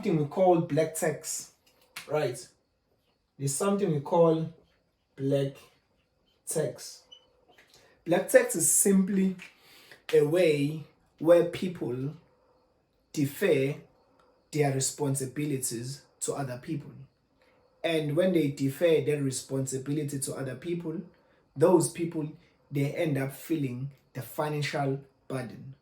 something we call black tax, right? There's something we call black tax. Black tax is simply a way where people defer their responsibilities to other people. And when they defer their responsibility to other people, those people they end up feeling the financial burden.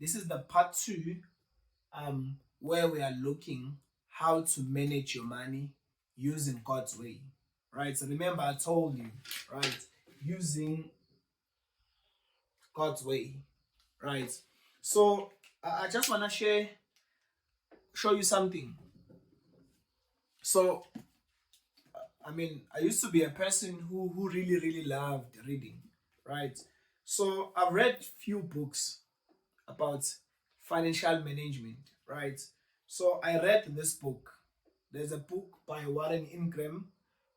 This is the part two, where we are looking how to manage your money using God's way, right? So remember, I told you, right, using God's way, right? So I just want to show you something. So I used to be a person who really loved reading, right? So I've read few books about financial management, right? So I read this book. There's a book by Warren Ingram.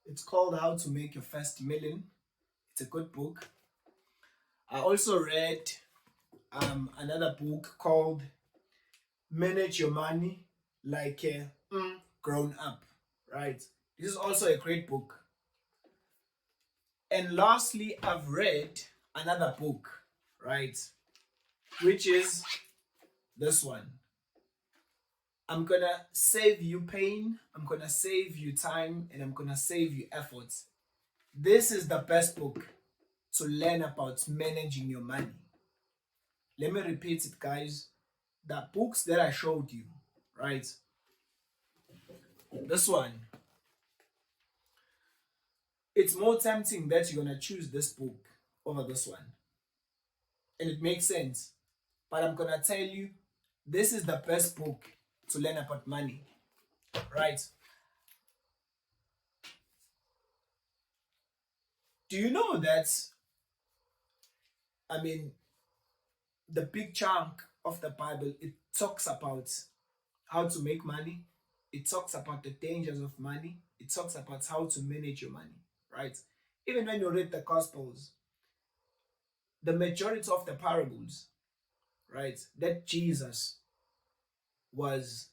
It's called How to Make Your First Million. It's a good book. I also read another book called Manage Your Money Like a Grown Up, right? This is also a great book. And lastly, I've read another book, right? Which is this one. I'm gonna save you pain, I'm gonna save you time, and I'm gonna save you efforts. This is the best book to learn about managing your money. Let me repeat it, guys. The books that I showed you, right? This one, it's more tempting that you're gonna choose this book over this one. And it makes sense. But I'm gonna tell you, this is the best book to learn about money, right? Do you know that, I mean, the big chunk of the Bible, it talks about how to make money. It talks about the dangers of money. It talks about how to manage your money, right? Even when you read the Gospels, the majority of the parables, right, that Jesus was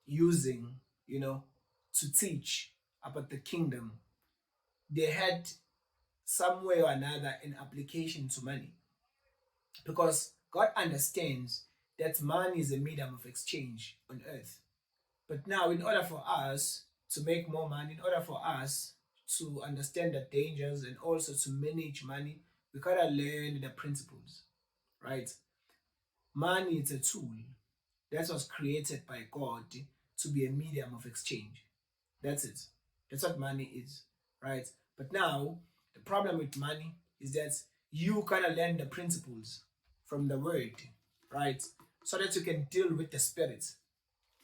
using, to teach about the kingdom, they had some way or another an application to money. Because God understands that money is a medium of exchange on earth. But now, in order for us to make more money, in order for us to understand the dangers and also to manage money, we gotta learn the principles, right? Money is a tool that was created by God to be a medium of exchange. That's it. That's what money is, right? But now, the problem with money is that you gotta learn the principles from the word, right? So that you can deal with the spirit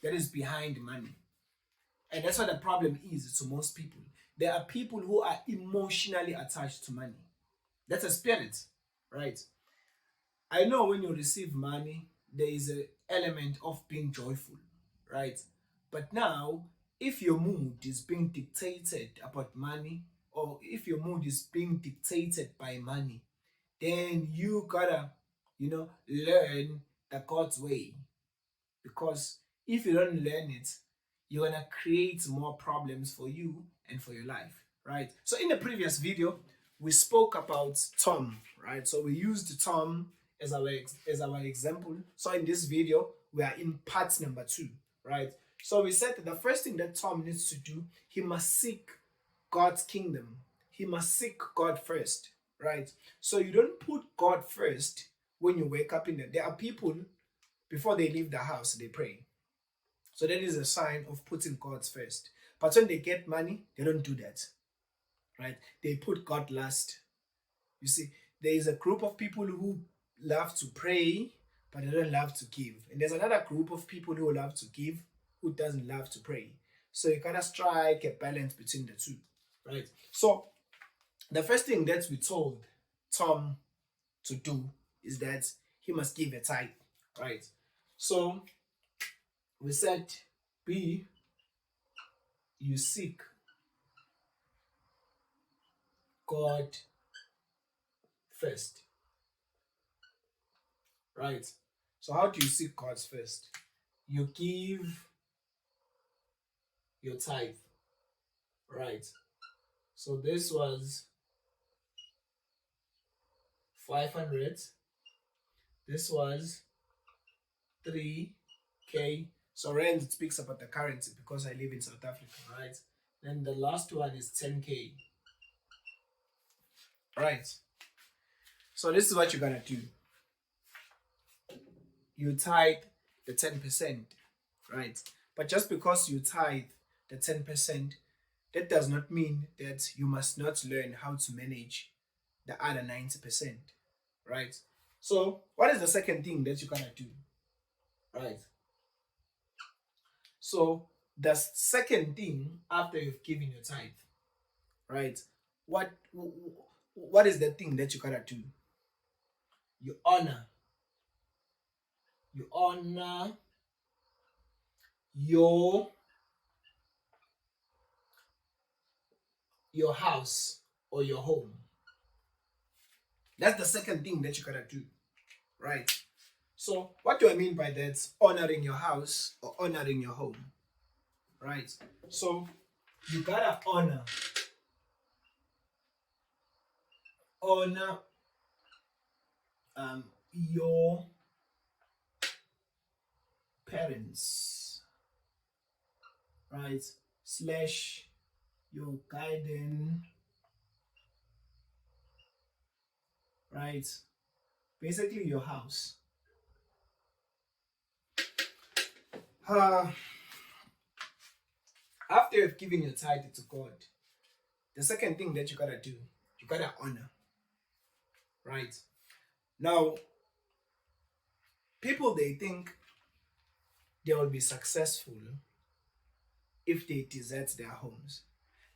that is behind money. And that's what the problem is to most people. There are people who are emotionally attached to money. That's a spirit, right? I know when you receive money, there is an element of being joyful, right? But now, if your mood is being dictated about money, or if your mood is being dictated by money, then you gotta, learn the God's way. Because if you don't learn it, you're gonna create more problems for you and for your life, right? So in the previous video, we spoke about Tom, right? So we used Tom as our example. So in this video, we are in part number 2, right? So we said that the first thing that Tom needs to do, he must seek God's kingdom. He must seek God first, right? So you don't put God first when you wake up in the. There are people before they leave the house, they pray. So that is a sign of putting God first. But when they get money, they don't do that, right? They put God last. You see, there is a group of people who love to pray, but they don't love to give. And there's another group of people who love to give, who doesn't love to pray. So you gotta strike a balance between the two, right? So the first thing that we told Tom to do is that he must give a tithe, right? So we said, B, you seek God first. Right? So how do you seek God first? You give your tithe. Right? So this was 500. This was 3K. So rand, it speaks about the currency because I live in South Africa, right? Then the last one is 10K. Right. So this is what you're gonna do. You tithe the 10%, right? But just because you tithe the 10%, that does not mean that you must not learn how to manage the other 90%, right? So what is the second thing that you're gonna do? Right. So the second thing after you've given your tithe, right? What is the thing that you gotta do? You honor your house or your home. That's the second thing that you gotta do, right? So what do I mean by that? Honoring your house or honoring your home, right? So you gotta honor your parents, right? Slash your guardian, right? Basically your house. After you've given your tithe to God, the second thing that you gotta do, you gotta honor, right? Now, people, they think they will be successful if they desert their homes.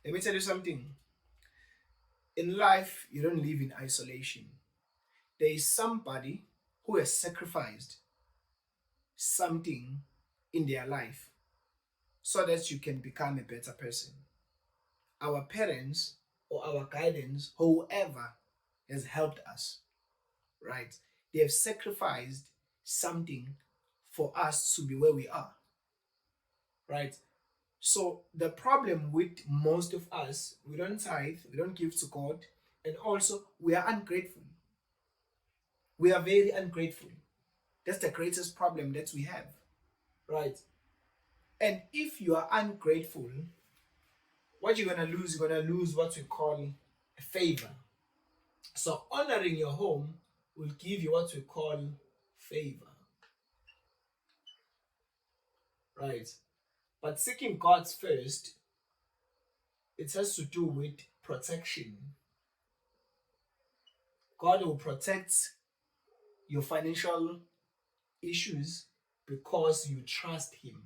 Let me tell you something. In life, you don't live in isolation. There is somebody who has sacrificed something in their life so that you can become a better person. Our parents or our guidance, whoever has helped us, right? They have sacrificed something for us to be where we are, right? So the problem with most of us, we don't tithe, we don't give to God, and also we are ungrateful. We are very ungrateful. That's the greatest problem that we have, right? And if you are ungrateful, what you're gonna lose, you're gonna lose what we call a favor. So honoring your home will give you what we call favor, right? But seeking God's first, it has to do with protection. God will protect your financial issues because you trust Him.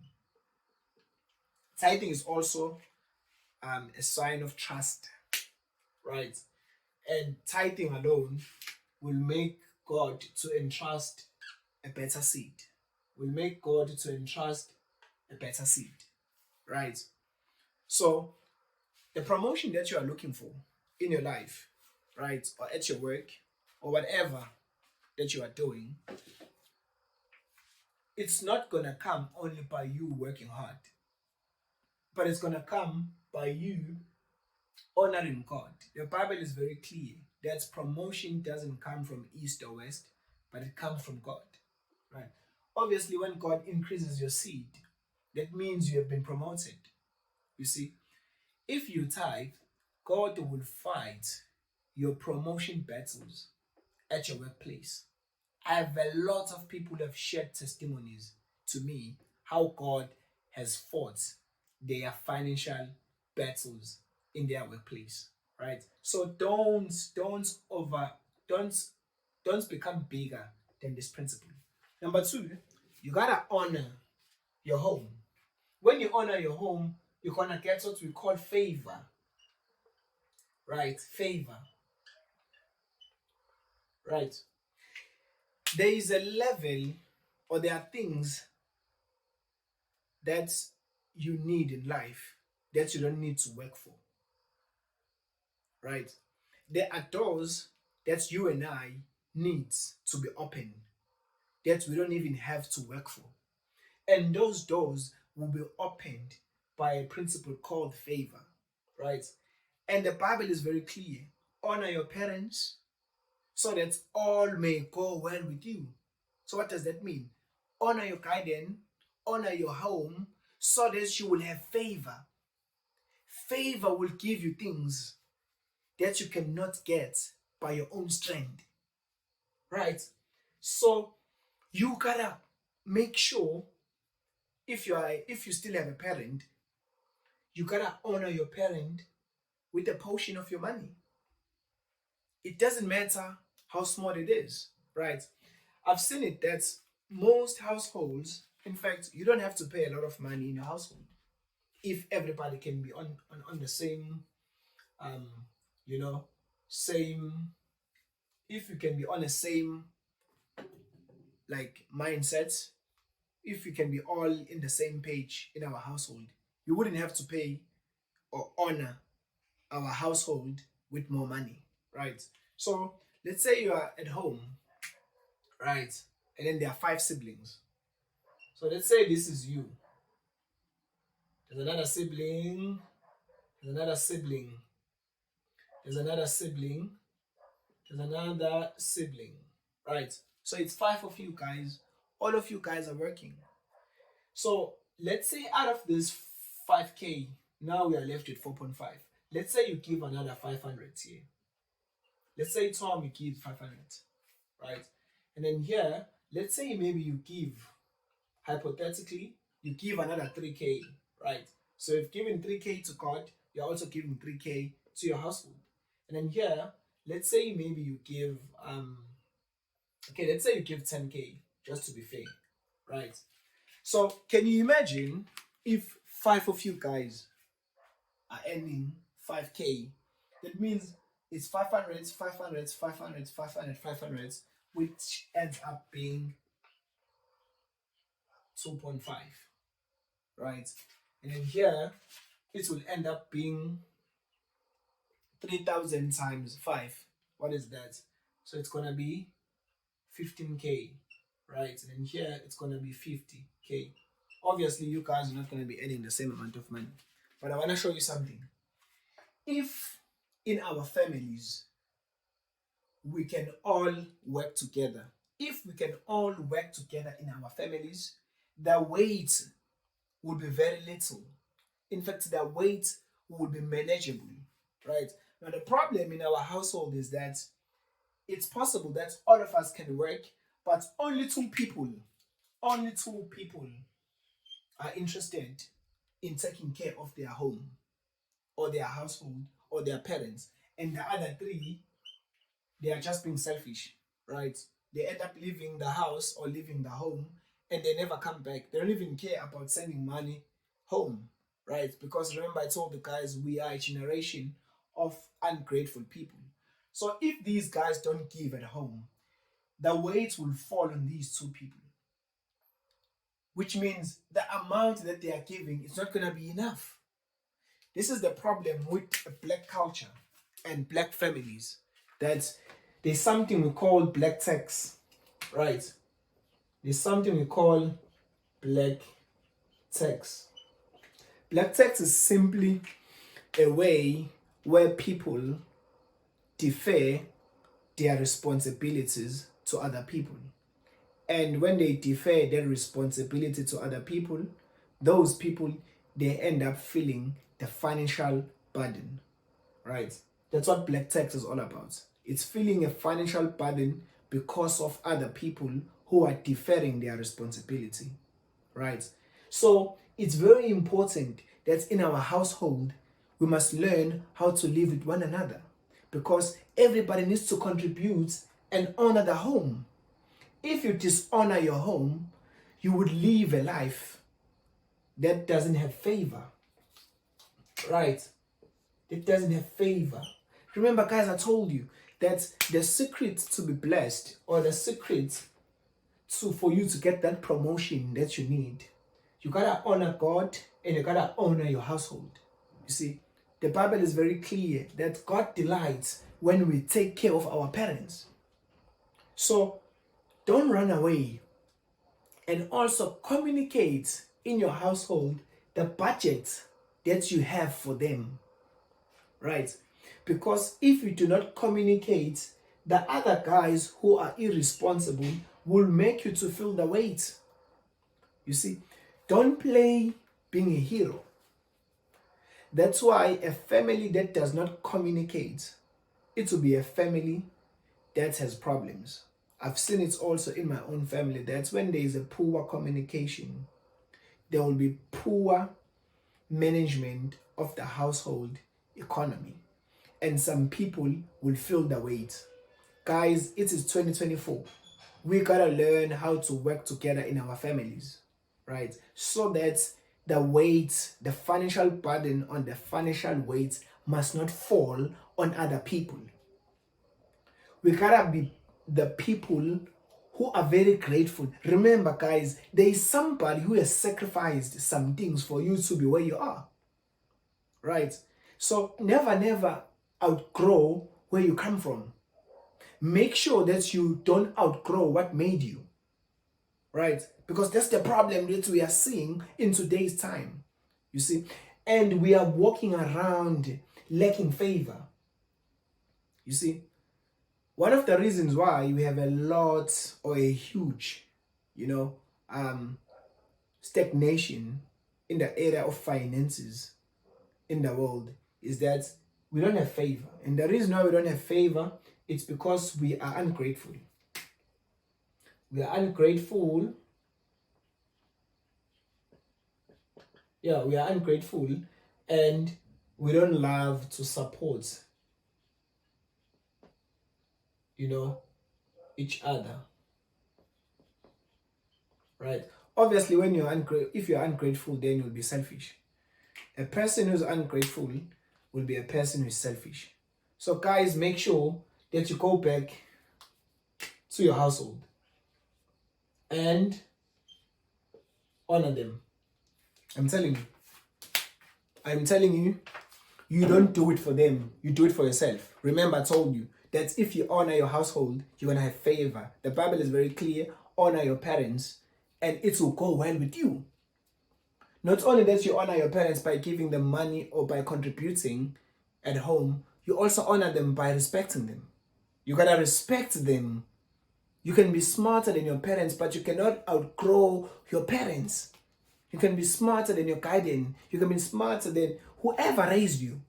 Tithing is also a sign of trust, right? And tithing alone will make God to entrust a better seed. Will make God to entrust a better seed, right? So the promotion that you are looking for in your life, right, or at your work, or whatever that you are doing, it's not gonna come only by you working hard, but it's gonna come by you honoring God. The Bible is very clear that promotion doesn't come from east or west, but it comes from God, right? Obviously, when God increases your seed, that means you have been promoted. You see, if you tithe, God will fight your promotion battles at your workplace. I have a lot of people who have shared testimonies to me how God has fought their financial battles in their workplace, right? So don't become bigger than this principle. Number two, you gotta honor your home. When you honor your home, you're gonna get what we call favor, right? Favor, right? There is a level, or there are things that you need in life that you don't need to work for, right? there are doors that you and I need to be open that we don't even have to work for. And those doors will be opened by a principle called favor, right? And the Bible is very clear. Honor your parents so that all may go well with you. So what does that mean? Honor your guardian, honor your home so that you will have favor. Favor will give you things that you cannot get by your own strength, right? So you gotta make sure if you still have a parent, you gotta honor your parent with a portion of your money. It doesn't matter how small it is, right? I've seen it that most households, in fact, you don't have to pay a lot of money in your household if everybody can be on the same um you know same if you can be on the same like mindset, if you can be all in the same page in our household, you wouldn't have to pay or honor our household with more money, right? So let's say you are at home, right? And then there are 5 siblings. So let's say this is you. There's another sibling, there's another sibling, there's another sibling, there's another sibling, right? So it's 5 of you guys. All of you guys are working. So let's say out of this 5K, now we are left with 4.5. Let's say you give another 500 here. Let's say Tom, you give 500, right? And then here, let's say maybe you give, hypothetically, you give another 3K, right? So if giving 3K to God, you're also giving 3K to your household. And then here, let's say maybe you give, okay, let's say you give 10K, just to be fair, right? So can you imagine if 5 of you guys are earning 5K? That means it's 500, 500, 500, 500, 500, which ends up being 2.5, right? And then here, it will end up being 3,000 times 5. What is that? So it's gonna be 15K, right? And then here, it's gonna be 50K. Obviously, you guys are not gonna be earning the same amount of money. But I wanna show you something. If in our families, we can all work together. If we can all work together in our families, the weight will be very little. In fact, the weight will be manageable, right? Now, the problem in our household is that it's possible that all of us can work, but only two people are interested in taking care of their home or their household or their parents, and the other 3, they are just being selfish, right? They end up leaving the house or leaving the home and they never come back. They don't even care about sending money home, right? Because remember, I told the guys we are a generation of ungrateful people. So if these guys don't give at home, the weight will fall on these 2 people, which means the amount that they are giving is not going to be enough. This is the problem with black culture and black families, that there's something we call black tax, right? There's something we call black tax. Black tax is simply a way where people defer their responsibilities to other people. And when they defer their responsibility to other people, those people, they end up feeling the financial burden, right? That's what black tax is all about. It's feeling a financial burden because of other people who are deferring their responsibility, right? So it's very important that in our household, we must learn how to live with one another, because everybody needs to contribute and honor the home. If you dishonor your home, you would live a life that doesn't have favor, right? It doesn't have favor. Remember, guys, I told you that the secret to be blessed, or the secret for you to get that promotion that you need, you gotta honor God and you gotta honor your household. You see, the Bible is very clear that God delights when we take care of our parents. So don't run away, and also communicate in your household the budget that you have for them, right? Because if you do not communicate, the other guys who are irresponsible will make you to feel the weight. You see, don't play being a hero. That's why a family that does not communicate, it will be a family that has problems. I've seen it also in my own family. That's when there is a poor communication, there will be poor management of the household economy, and some people will feel the weight. Guys, it is 2024. We gotta learn how to work together in our families, right? So that the weight, the financial burden on the financial weight must not fall on other people. We gotta be the people who are very grateful. Remember, guys, there is somebody who has sacrificed some things for you to be where you are, right? So never outgrow where you come from. Make sure that you don't outgrow what made you, right? Because that's the problem that we are seeing in today's time, you see. And we are walking around lacking favor, you see. One of the reasons why we have a lot or a huge, stagnation in the area of finances in the world is that we don't have favor. And the reason why we don't have favor, it's because we are ungrateful. We are ungrateful. Yeah, we are ungrateful, and we don't love to support, each other, right? Obviously, when if you're ungrateful, then you'll be selfish. A person who's ungrateful will be a person who's selfish. So guys, make sure that you go back to your household and honor them. I'm telling you, you don't do it for them, you do it for yourself. Remember, I told you that if you honor your household, you're going to have favor. The Bible is very clear: honor your parents and it will go well with you. Not only that you honor your parents by giving them money or by contributing at home, you also honor them by respecting them. You gotta respect them. You can be smarter than your parents, but you cannot outgrow your parents. You can be smarter than your guardian. You can be smarter than whoever raised you.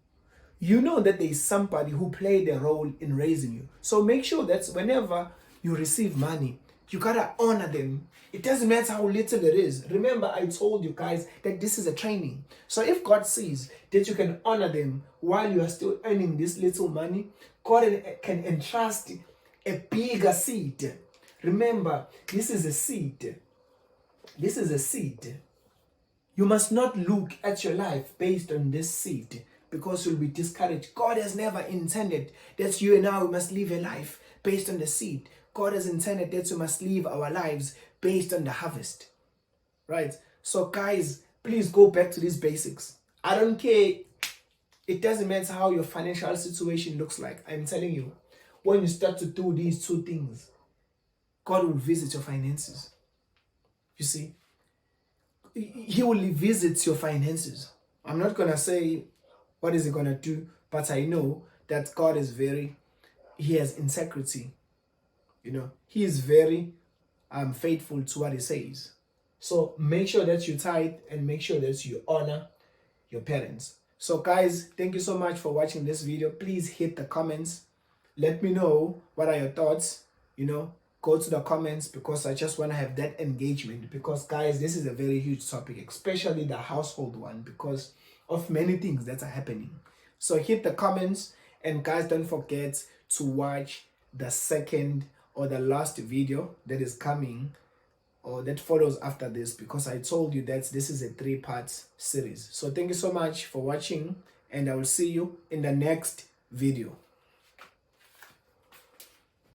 You know that there is somebody who played a role in raising you. So make sure that whenever you receive money, you gotta honor them. It doesn't matter how little it is. Remember, I told you guys that this is a training. So if God sees that you can honor them while you are still earning this little money, God can entrust a bigger seed. Remember, this is a seed. This is a seed. You must not look at your life based on this seed, because you'll be discouraged. God has never intended that you and I must live a life based on the seed. God has intended that we must live our lives based on the harvest, right? So guys, please go back to these basics. I don't care. It doesn't matter how your financial situation looks like. I'm telling you, when you start to do these two things, God will visit your finances. You see, He will visit your finances. I'm not going to say what is He going to do, but I know that God is He has integrity. He is very faithful to what He says. So make sure that you tithe and make sure that you honor your parents. So guys, thank you so much for watching this video. Please hit the comments. Let me know what are your thoughts. Go to the comments, because I just want to have that engagement. Because guys, this is a very huge topic, especially the household one, because of many things that are happening. So hit the comments, and guys, don't forget to watch the second or the last video that is coming or that follows after this, because I told you that this is a 3-part series. So thank you so much for watching, and I will see you in the next video.